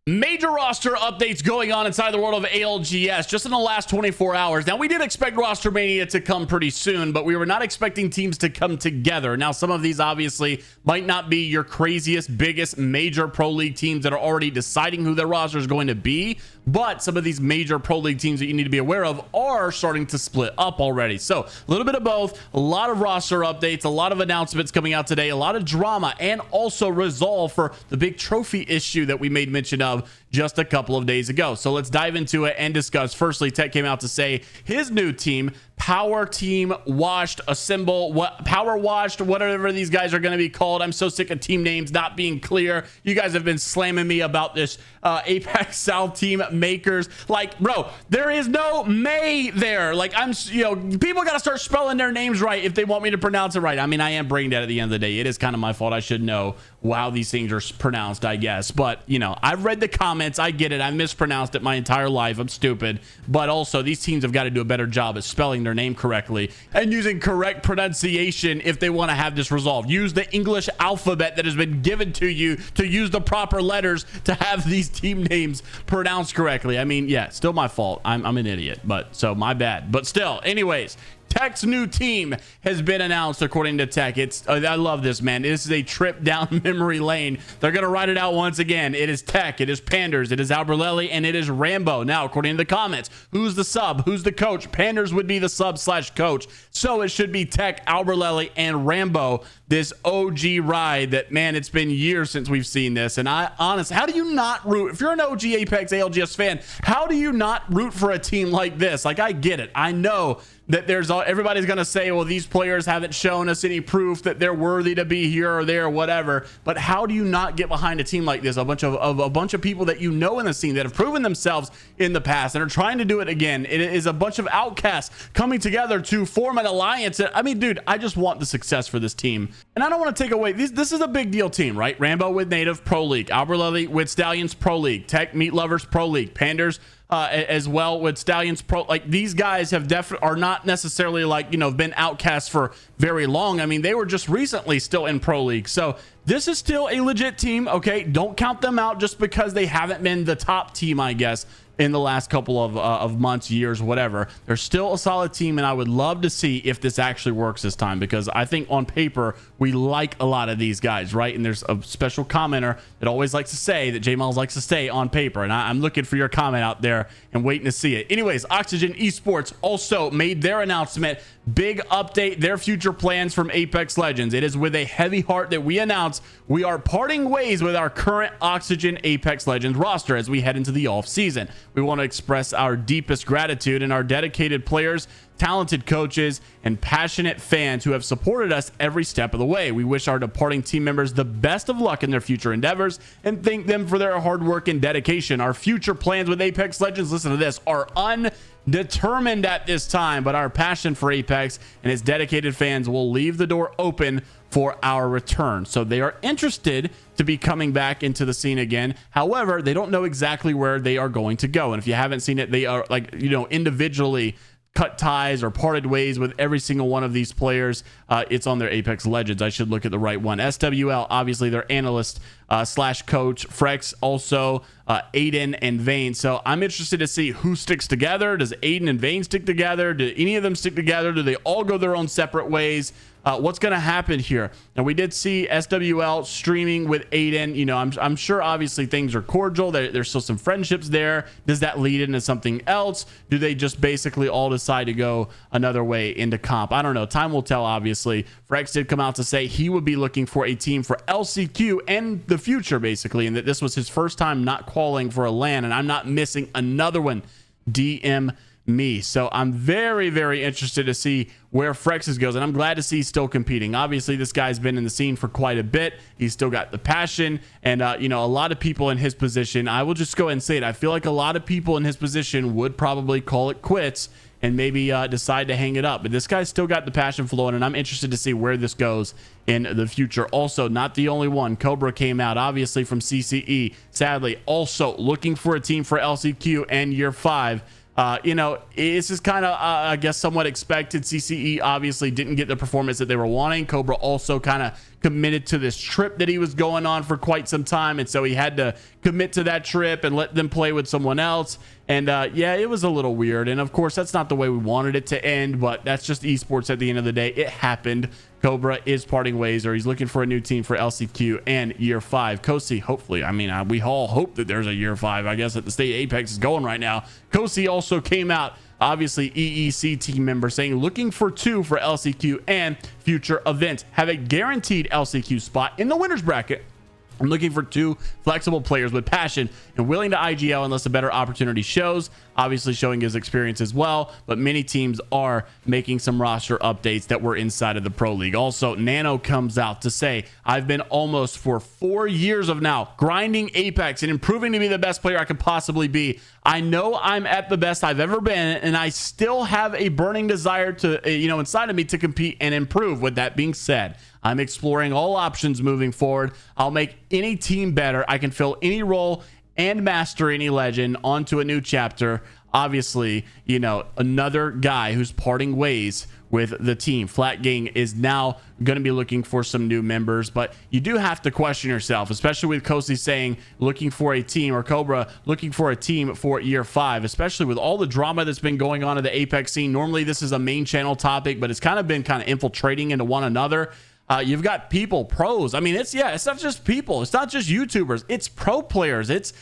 Major roster updates going on inside the world of ALGS just in the last 24 hours. Now, we did expect ROSTERMANIA to come pretty soon, but we were not expecting teams to come together. Now, some of these obviously might not be your craziest, biggest major pro league teams that are already deciding who their roster is going to be, but some of these major pro league teams that you need to be aware of are starting to split up already. So a little bit of both, a lot of roster updates, a lot of announcements coming out today, a lot of drama, and also resolve for the big trophy issue that we made mention of just a couple of days ago. So let's dive into it and discuss. Firstly, TeQ came out to say his new team, Power Team Washed, Assemble, Power Washed, whatever these guys are going to be called. I'm so sick of team names not being clear. You guys have been slamming me about this Apex South team makers. Like, bro, there is no May there. Like, people got to start spelling their names right if they want me to pronounce it right. I mean, I am brain dead at the end of the day. It is kind of my fault. I should know how these things are pronounced, I guess. But, I've read the comments. I get it. I mispronounced it my entire life. I'm stupid. But also, these teams have got to do a better job at spelling their name correctly and using correct pronunciation if they want to have this resolved. Use the English alphabet that has been given to you to use the proper letters to have these team names pronounced correctly. I mean, yeah, still my fault. I'm an idiot, but so my bad. But still, anyways, TeQ's new team has been announced according to TeQ. I love this, man. This is a trip down memory lane. They're going to write it out once again. It is TeQ, it is Panders, it is Albralelie, and it is Rambo. Now, according to the comments, who's the sub? Who's the coach? Panders would be the sub/coach. So it should be TeQ, Albralelie, and Rambo. This OG ride that, man, it's been years since we've seen this. And honestly, how do you not root? If you're an OG Apex ALGS fan, how do you not root for a team like this? Like, I get it. I know that everybody's going to say, well, these players haven't shown us any proof that they're worthy to be here or there or whatever. But how do you not get behind a team like this? A bunch of people that in the scene that have proven themselves in the past and are trying to do it again. It is a bunch of outcasts coming together to form an alliance. I mean, dude, I just want the success for this team. And I don't want to take away, this is a big deal team, right? Rambo with Native Pro League, Albralelie with Stallions Pro League, TeQ Meat Lovers Pro League, Panders as well with Stallions Pro. Like, these guys are not necessarily been outcast for very long. I mean, they were just recently still in Pro League. So this is still a legit team. Okay, don't count them out just because they haven't been the top team, I guess, in the last couple of months, years, whatever. They're still a solid team, and I would love to see if this actually works this time, because I think on paper we like a lot of these guys, right? And there's a special commenter that always likes to say that JMeyels likes to say on paper, and I'm looking for your comment out there and waiting to see it. Anyways, Oxygen Esports also made their announcement. Big update, their future plans from Apex Legends. It is with a heavy heart that we announce we are parting ways with our current Oxygen Apex Legends roster as we head into the off season. We want to express our deepest gratitude and our dedicated players, talented coaches, and passionate fans who have supported us every step of the way. We wish our departing team members the best of luck in their future endeavors and thank them for their hard work and dedication. Our future plans with Apex Legends, listen to this, are undetermined at this time, but our passion for Apex and its dedicated fans will leave the door open for our return. So they are interested to be coming back into the scene again. However, they don't know exactly where they are going to go. And if you haven't seen it, they are individually cut ties or parted ways with every single one of these players. It's on their Apex Legends. I should look at the right one. SWL, obviously their analyst / coach. Frex, also Aiden and Vane. So I'm interested to see who sticks together. Does Aiden and Vane stick together? Do any of them stick together? Do they all go their own separate ways? What's going to happen here? And we did see SWL streaming with Aiden. I'm sure obviously things are cordial. There's still some friendships there. Does that lead into something else? Do they just basically all decide to go another way into comp? I don't know. Time will tell, obviously. Frex did come out to say he would be looking for a team for LCQ and the future, basically, and that this was his first time not qualifying for a LAN, and I'm not missing another one. DM me. So I'm very, very interested to see where Frex's goes, and I'm glad to see he's still competing. Obviously, this guy's been in the scene for quite a bit. He's still got the passion, and a lot of people in his position, I will just go ahead and say it, I feel like a lot of people in his position would probably call it quits and maybe decide to hang it up. But this guy's still got the passion flowing, and I'm interested to see where this goes in the future. Also, not the only one. Cobra came out, obviously, from CCE. Sadly, also looking for a team for LCQ and year 5. You know, this is kind of, I guess, somewhat expected. CCE obviously didn't get the performance that they were wanting. Cobra also kind of committed to this trip that he was going on for quite some time, and so he had to commit to that trip and let them play with someone else. And yeah, it was a little weird, and of course that's not the way we wanted it to end, but that's just esports at the end of the day. It happened. Cobra is parting ways, or he's looking for a new team for LCQ and year 5. Kosi, hopefully, I mean, we all hope that there's a year 5, I guess, that the state Apex is going right now. Kosi also came out, obviously EEC team member, saying looking for 2 for LCQ and future events. Have a guaranteed LCQ spot in the winners bracket. I'm looking for 2 flexible players with passion and willing to IGL unless a better opportunity shows. Obviously showing his experience as well, but many teams are making some roster updates that were inside of the Pro League. Also, Nano comes out to say, I've been almost for 4 years of now grinding Apex and improving to be the best player I could possibly be. I know I'm at the best I've ever been, and I still have a burning desire to, inside of me to compete and improve. With that being said, I'm exploring all options moving forward. I'll make any team better. I can fill any role and master any legend onto a new chapter. Obviously, another guy who's parting ways with the team. Flat Gang is now going to be looking for some new members, but you do have to question yourself, especially with Kosi saying looking for a team, or Cobra looking for a team for year 5, especially with all the drama that's been going on in the Apex scene. Normally this is a main channel topic, but it's kind of been infiltrating into one another. You've got people, pros. I mean, it's not just people. It's not just YouTubers. It's pro players. It's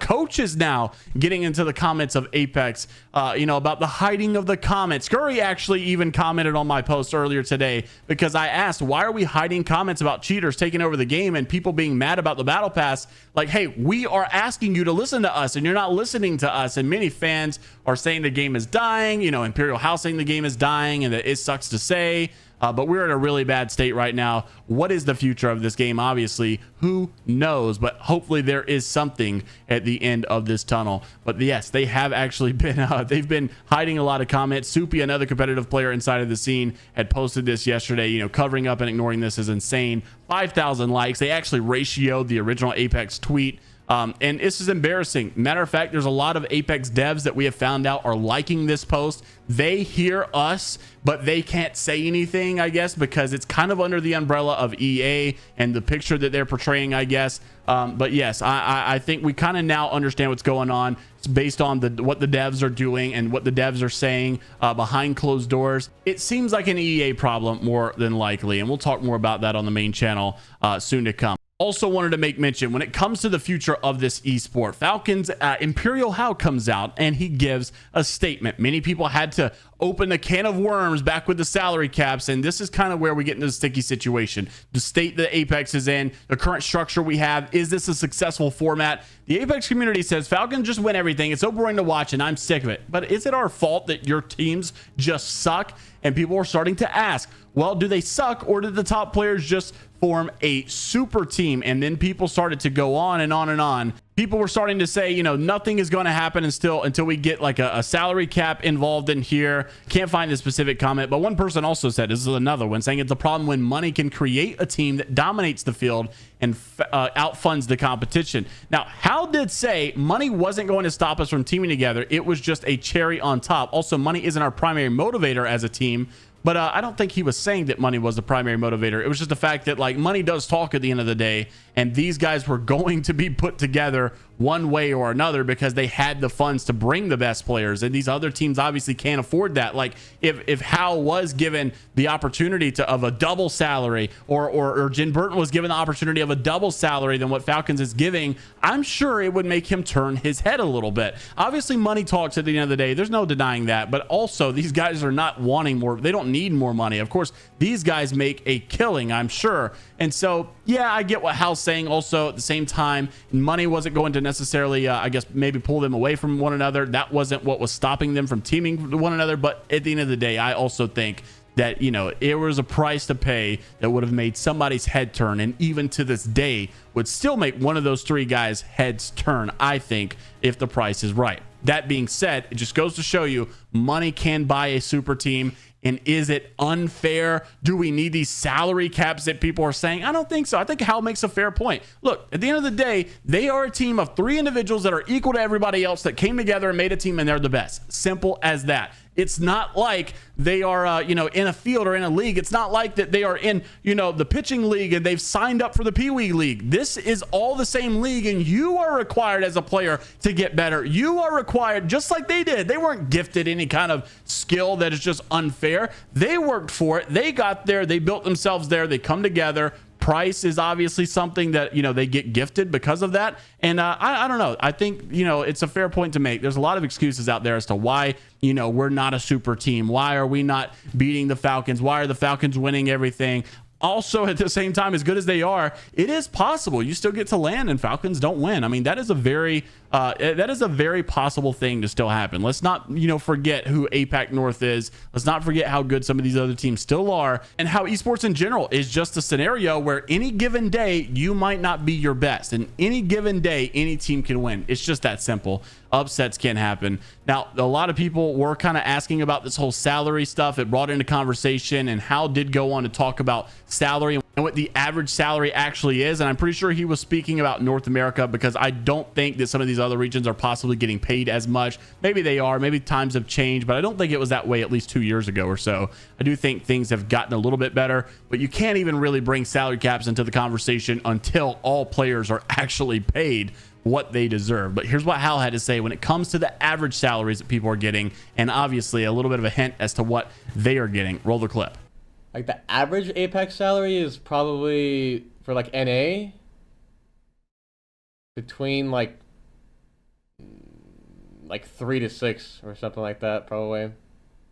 coaches now getting into the comments of Apex, about the hiding of the comments. Scurry actually even commented on my post earlier today because I asked, why are we hiding comments about cheaters taking over the game and people being mad about the battle pass? Like, hey, we are asking you to listen to us and you're not listening to us. And many fans are saying the game is dying, Imperial House saying the game is dying and that it sucks to say. But we're in a really bad state right now. What is the future of this game? Obviously, who knows? But hopefully there is something at the end of this tunnel. But yes, they have actually been, they've been hiding a lot of comments. Soupy, another competitive player inside of the scene, had posted this yesterday. Covering up and ignoring this is insane. 5,000 likes. They actually ratioed the original Apex tweet. And this is embarrassing. Matter of fact, there's a lot of Apex devs that we have found out are liking this post. They hear us, but they can't say anything, I guess, because it's kind of under the umbrella of EA and the picture that they're portraying, I guess. But yes, I think we kind of now understand what's going on. It's based on what the devs are doing and what the devs are saying behind closed doors. It seems like an EA problem more than likely, and we'll talk more about that on the main channel soon to come. Also wanted to make mention when it comes to the future of this esport, Falcons Imperial How comes out and he gives a statement. Many people had to open a can of worms back with the salary caps, and this is kind of where we get into the sticky situation. The state that Apex is in, the current structure we have, is this a successful format? The Apex community says Falcons just win everything. It's so boring to watch and I'm sick of it. But is it our fault that your teams just suck? And people are starting to ask, well, do they suck, or did the top players just form a super team? And then people started to go on and on and on. People were starting to say, nothing is going to happen until we get like a salary cap involved in here. Can't find the specific comment, but one person also said, this is another one, saying it's a problem when money can create a team that dominates the field and outfunds the competition. Now, Hal did say money wasn't going to stop us from teaming together. It was just a cherry on top. Also, money isn't our primary motivator as a team. But I don't think he was saying that money was the primary motivator. It was just the fact that money does talk at the end of the day, and these guys were going to be put together one way or another because they had the funds to bring the best players, and these other teams obviously can't afford that. Like if Hal was given the opportunity of a double salary, or Jin Burton was given the opportunity of a double salary than what Falcons is giving, I'm sure it would make him turn his head a little bit. Obviously money talks at the end of the day, there's no denying that, but also these guys are not wanting more. They don't need more money. Of course, these guys make a killing, I'm sure. And so, yeah, I get what Hal's saying. Also, at the same time, money wasn't going to necessarily, I guess, maybe pull them away from one another. That wasn't what was stopping them from teaming with one another. But at the end of the day, I also think that, it was a price to pay that would have made somebody's head turn. And even to this day, would still make one of those 3 guys' heads turn, I think, if the price is right. That being said, it just goes to show you money can buy a super team. And is it unfair? Do we need these salary caps that people are saying? I don't think so. I think Hal makes a fair point. Look, at the end of the day, they are a team of 3 individuals that are equal to everybody else that came together and made a team, and they're the best. Simple as that. It's not like they are, in a field or in a league. It's not like that they are in, the pitching league and they've signed up for the Pee Wee League. This is all the same league, and you are required as a player to get better. You are required, just like they did. They weren't gifted any kind of skill that is just unfair. They worked for it. They got there. They built themselves there. They come together. Price is obviously something that, they get gifted because of that. And I don't know. I think, it's a fair point to make. There's a lot of excuses out there as to why, we're not a super team. Why are we not beating the Falcons? Why are the Falcons winning everything? Also, at the same time, as good as they are, it is possible you still get to land and Falcons don't win. I mean, that is a very possible thing to still happen. Let's not, forget who APAC North is. Let's not forget how good some of these other teams still are, and how esports in general is just a scenario where any given day you might not be your best, and any given day any team can win. It's just that simple. Upsets can happen. Now, a lot of people were kind of asking about this whole salary stuff. It brought into conversation, and Hal did go on to talk about salary and what the average salary actually is. And I'm pretty sure he was speaking about North America, because I don't think that some of these other regions are possibly getting paid as much. Maybe they are, maybe times have changed, but I don't think it was that way at least 2 years ago or so. I do think things have gotten a little bit better, but you can't even really bring salary caps into the conversation until all players are actually paid what they deserve. But here's what Hal had to say when it comes to the average salaries that people are getting, and obviously a little bit of a hint as to what they are getting. Roll the clip. Like, the average Apex salary is probably, for like NA, between like 3 to 6 or something like that, probably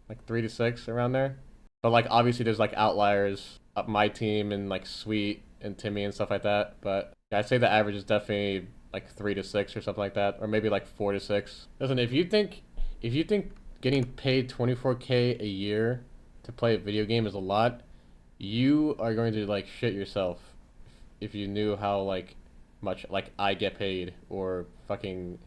like 3 to 6 around there. But like, obviously there's like outliers up my team and like Sweet and Timmy and stuff like that. But I'd say the average is definitely like 3 to 6 or something like that, or maybe like 4 to 6. Listen, if you think getting paid 24K a year to play a video game is a lot, you are going to like shit yourself if you knew how like much like I get paid, or fucking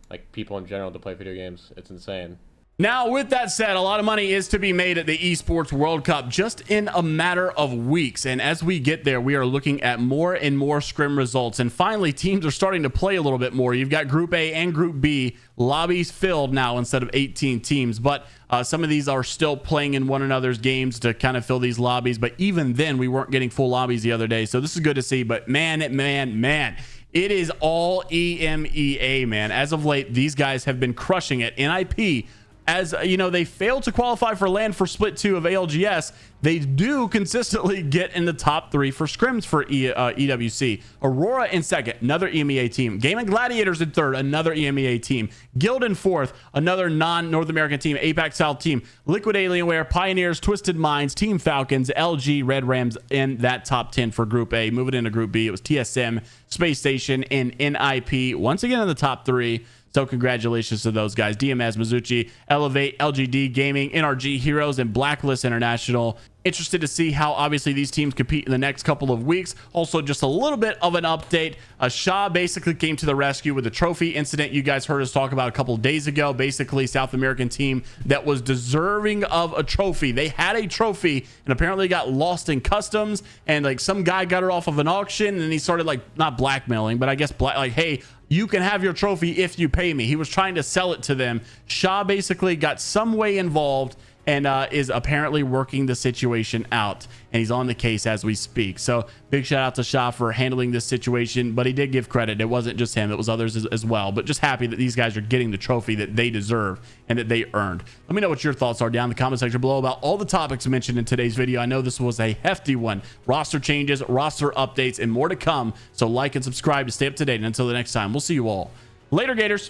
like people in general to play video games. It's insane. Now, with that said, a lot of money is to be made at the Esports World Cup just in a matter of weeks. And as we get there, we are looking at more and more scrim results. And finally, teams are starting to play a little bit more. You've got Group A and Group B lobbies filled now instead of 18 teams. But some of these are still playing in one another's games to kind of fill these lobbies. But even then, we weren't getting full lobbies the other day. So this is good to see. But man, it is all EMEA, man. As of late, these guys have been crushing it. NIP, as they failed to qualify for land for split 2 of ALGS, they do consistently get in the top 3 for scrims for EWC. Aurora in second, another EMEA team. Game and Gladiators in third, another EMEA team. Guild in fourth, another non-North American team. APAC South team. Liquid Alienware, Pioneers, Twisted Minds, Team Falcons, LG, Red Rams in that top 10 for Group A. Moving into Group B, it was TSM, Space Station, and NIP. Once again in the top 3. So congratulations to those guys. DMS, Mizuchi, Elevate, LGD Gaming, NRG Heroes, and Blacklist International. Interested to see how obviously these teams compete in the next couple of weeks. Also, just a little bit of an update. Shaw basically came to the rescue with the trophy incident you guys heard us talk about a couple of days ago. Basically, South American team that was deserving of a trophy. They had a trophy and apparently got lost in customs, and like some guy got it off of an auction, and he started like not blackmailing, but I guess like, hey, you can have your trophy if you pay me. He was trying to sell it to them. Shaw basically got some way involved and is apparently working the situation out, and he's on the case as we speak. So big shout out to Shaw for handling this situation, but he did give credit. It wasn't just him, it was others as well. But just happy that these guys are getting the trophy that they deserve and that they earned. Let me know what your thoughts are down in the comment section below about all the topics mentioned in today's video. I know this was a hefty one. Roster changes, roster updates, and more to come. So like and subscribe to stay up to date. And until the next time, we'll see you all later, Gators.